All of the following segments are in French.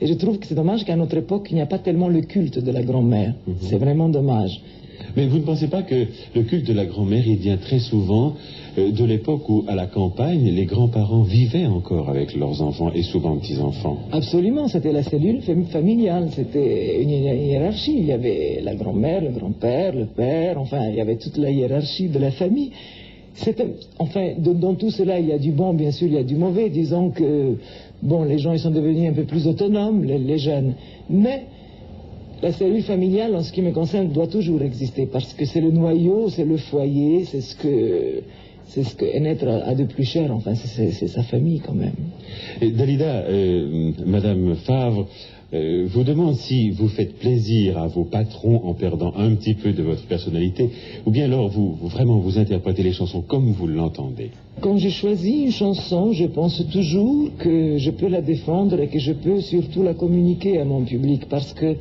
Et je trouve que c'est dommage qu'à notre époque, il n'y a pas tellement le culte de la grand-mère. C'est vraiment dommage. Mais vous ne pensez pas que le culte de la grand-mère, il vient très souvent de l'époque où, à la campagne, les grands-parents vivaient encore avec leurs enfants et souvent petits-enfants? Absolument, c'était la cellule familiale, c'était une hiérarchie. Il y avait la grand-mère, le grand-père, le père, enfin, il y avait toute la hiérarchie de la famille. Enfin, dans tout cela, il y a du bon, bien sûr, il y a du mauvais. Disons que, bon, les gens, ils sont devenus un peu plus autonomes, les jeunes. Mais la cellule familiale, en ce qui me concerne, doit toujours exister, parce que c'est le noyau, c'est le foyer, c'est ce que un être a de plus cher, enfin, c'est sa famille quand même. Et Dalida, Madame Favre vous demande si vous faites plaisir à vos patrons en perdant un petit peu de votre personnalité, ou bien alors vraiment vous interprétez les chansons comme vous l'entendez. Quand je choisis une chanson, je pense toujours que je peux la défendre et que je peux surtout la communiquer à mon public, parce que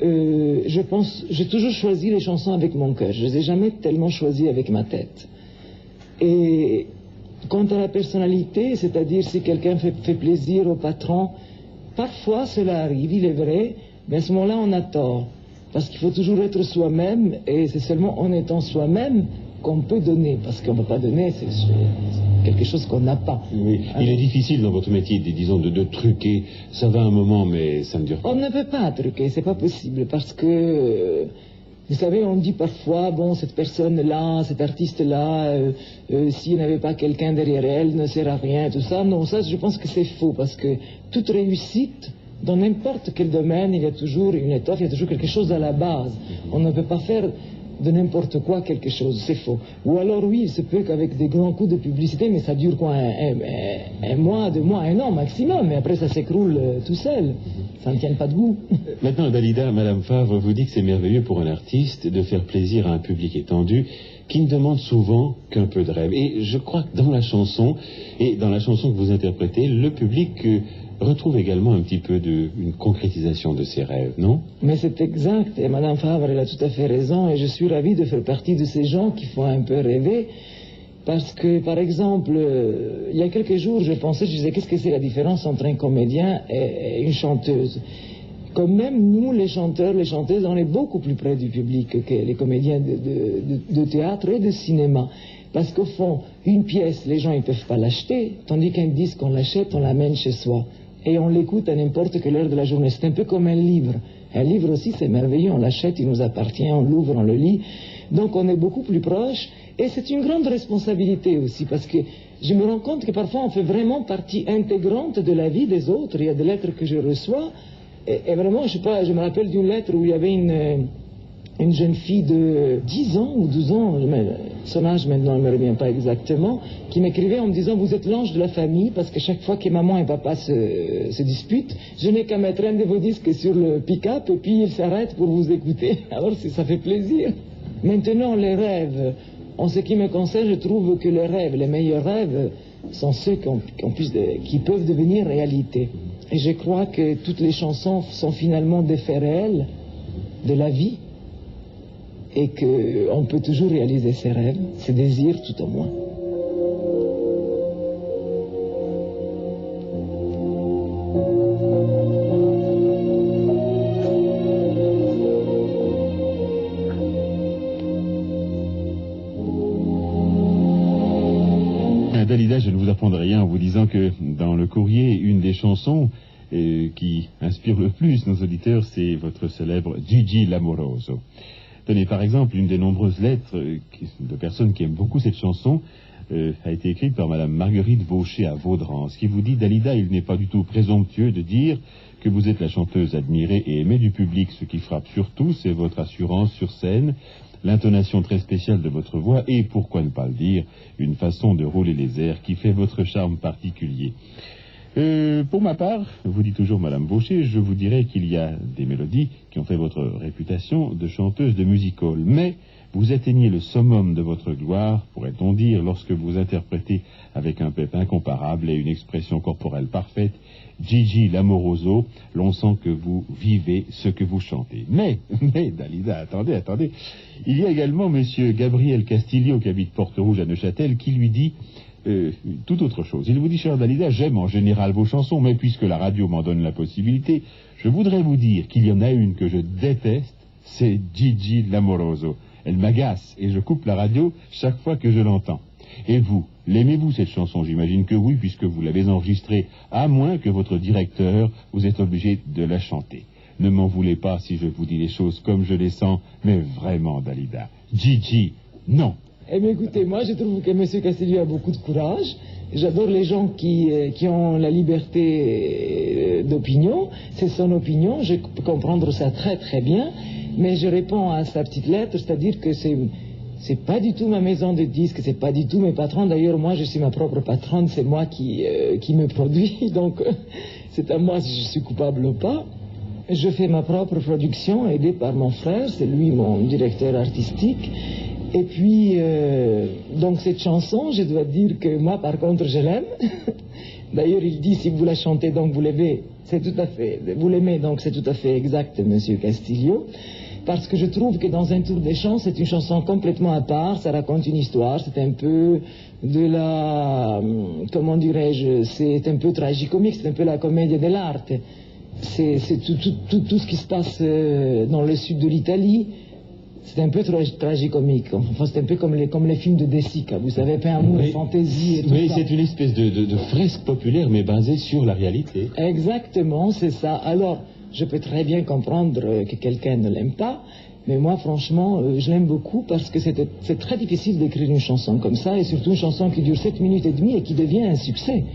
j'ai toujours choisi les chansons avec mon cœur. Je ne les ai jamais tellement choisies avec ma tête. Et quant à la personnalité, c'est-à-dire si quelqu'un fait plaisir au patron, parfois cela arrive, il est vrai, mais à ce moment-là on a tort. Parce qu'il faut toujours être soi-même, et c'est seulement en étant soi-même qu'on peut donner. Parce qu'on ne peut pas donner, c'est quelque chose qu'on n'a pas. Oui. Il est difficile dans votre métier, disons, de truquer. Ça va un moment, mais ça ne dure pas. On ne peut pas truquer, c'est pas possible, parce que... vous savez, on dit parfois, bon, cette personne-là, cet artiste-là, s'il n'y avait pas quelqu'un derrière elle, ne sert à rien, tout ça. Non, ça, je pense que c'est faux, parce que toute réussite, dans n'importe quel domaine, il y a toujours une étoffe, il y a toujours quelque chose à la base. On ne peut pas faire de n'importe quoi quelque chose, c'est faux. Ou alors, oui, il se peut qu'avec des grands coups de publicité, mais ça dure quoi, un mois, 2 mois, 1 an maximum, mais après ça s'écroule tout seul. Ça ne tient pas debout. Maintenant, Dalida, Madame Favre vous dit que c'est merveilleux pour un artiste de faire plaisir à un public étendu qui ne demande souvent qu'un peu de rêve. Et je crois que dans la chanson, et dans la chanson que vous interprétez, le public retrouve également un petit peu une concrétisation de ses rêves, non? Mais c'est exact, et Madame Favre, elle a tout à fait raison, et je suis ravi de faire partie de ces gens qui font un peu rêver. Parce que, par exemple, il y a quelques jours, je disais, qu'est-ce que c'est la différence entre un comédien et une chanteuse? Comme même nous, les chanteurs, les chanteuses, on est beaucoup plus près du public que les comédiens de théâtre et de cinéma. Parce qu'au fond, une pièce, les gens, ils ne peuvent pas l'acheter, tandis qu'un disque, on l'achète, on l'amène chez soi. Et on l'écoute à n'importe quelle heure de la journée. C'est un peu comme un livre. Un livre aussi, c'est merveilleux, on l'achète, il nous appartient, on l'ouvre, on le lit. Donc on est beaucoup plus proche. Et c'est une grande responsabilité aussi, parce que je me rends compte que parfois on fait vraiment partie intégrante de la vie des autres. Il y a des lettres que je reçois, et vraiment, je sais pas, je me rappelle d'une lettre où il y avait une jeune fille de 10 ans ou 12 ans, son âge maintenant ne me revient pas exactement, qui m'écrivait en me disant, vous êtes l'ange de la famille, parce que chaque fois que maman et papa se disputent, je n'ai qu'à mettre un de vos disques sur le pick-up, et puis ils s'arrêtent pour vous écouter. Alors ça fait plaisir. Maintenant, les rêves... En ce qui me concerne, je trouve que les rêves, les meilleurs rêves, sont ceux qui peuvent devenir réalité. Et je crois que toutes les chansons sont finalement des faits réels de la vie, et qu'on peut toujours réaliser ses rêves, ses désirs tout au moins. Dalida, je ne vous apprendrai rien en vous disant que dans le courrier, une des chansons qui inspire le plus nos auditeurs, c'est votre célèbre Gigi l'amoroso. Tenez, par exemple, une des nombreuses lettres de personnes qui aiment beaucoup cette chanson a été écrite par Madame Marguerite Vaucher à Vaudrans, qui vous dit, Dalida, il n'est pas du tout présomptueux de dire que vous êtes la chanteuse admirée et aimée du public. Ce qui frappe surtout, c'est votre assurance sur scène, l'intonation très spéciale de votre voix et, pourquoi ne pas le dire, une façon de rouler les airs qui fait votre charme particulier. Pour ma part, vous dit toujours Madame Vaucher, je vous dirais qu'il y a des mélodies qui ont fait votre réputation de chanteuse de music-hall, mais vous atteignez le summum de votre gloire, pourrait-on dire, lorsque vous interprétez avec un pep incomparable et une expression corporelle parfaite, Gigi l'amoroso, l'on sent que vous vivez ce que vous chantez. Mais, Dalida, attendez, il y a également Monsieur Gabriel Castillo, qui habite Port-Rouge à Neuchâtel, qui lui dit toute autre chose. Il vous dit, cher Dalida, j'aime en général vos chansons, mais puisque la radio m'en donne la possibilité, je voudrais vous dire qu'il y en a une que je déteste, c'est Gigi Lamoroso. Elle m'agace et je coupe la radio chaque fois que je l'entends. Et vous, l'aimez-vous cette chanson? J'imagine que oui, puisque vous l'avez enregistrée, à moins que votre directeur vous ait obligé de la chanter. Ne m'en voulez pas si je vous dis les choses comme je les sens, mais vraiment, Dalida. Gigi, non. Eh bien, écoutez, moi, je trouve que M. Castillo a beaucoup de courage. J'adore les gens qui ont la liberté d'opinion. C'est son opinion, je peux comprendre ça très très bien. Mais je réponds à sa petite lettre, c'est-à-dire que c'est pas du tout ma maison de disques, c'est pas du tout mes patrons. D'ailleurs, moi, je suis ma propre patronne, c'est moi qui me produit. Donc, c'est à moi si je suis coupable ou pas. Je fais ma propre production, aidé par mon frère, c'est lui mon directeur artistique. Et puis, donc cette chanson, je dois dire que moi, par contre, je l'aime. D'ailleurs, il dit, si vous la chantez, donc vous l'aimez, c'est tout à fait, vous l'aimez, donc c'est tout à fait exact, Monsieur Castillo. Parce que je trouve que dans un tour des chants, c'est une chanson complètement à part, ça raconte une histoire, c'est un peu de la, comment dirais-je, c'est un peu tragicomique, c'est un peu la comédie de l'arte. C'est tout ce qui se passe dans le sud de l'Italie. C'est un peu tragicomique. Enfin, c'est un peu comme les films de De Sica, vous savez, pas amour, fantaisie et tout ça. Mais c'est une espèce de fresque populaire, mais basée sur la réalité. Exactement, c'est ça. Alors, je peux très bien comprendre que quelqu'un ne l'aime pas, mais moi, franchement, je l'aime beaucoup parce que c'est très difficile d'écrire une chanson comme ça, et surtout une chanson qui dure 7 minutes et demie et qui devient un succès.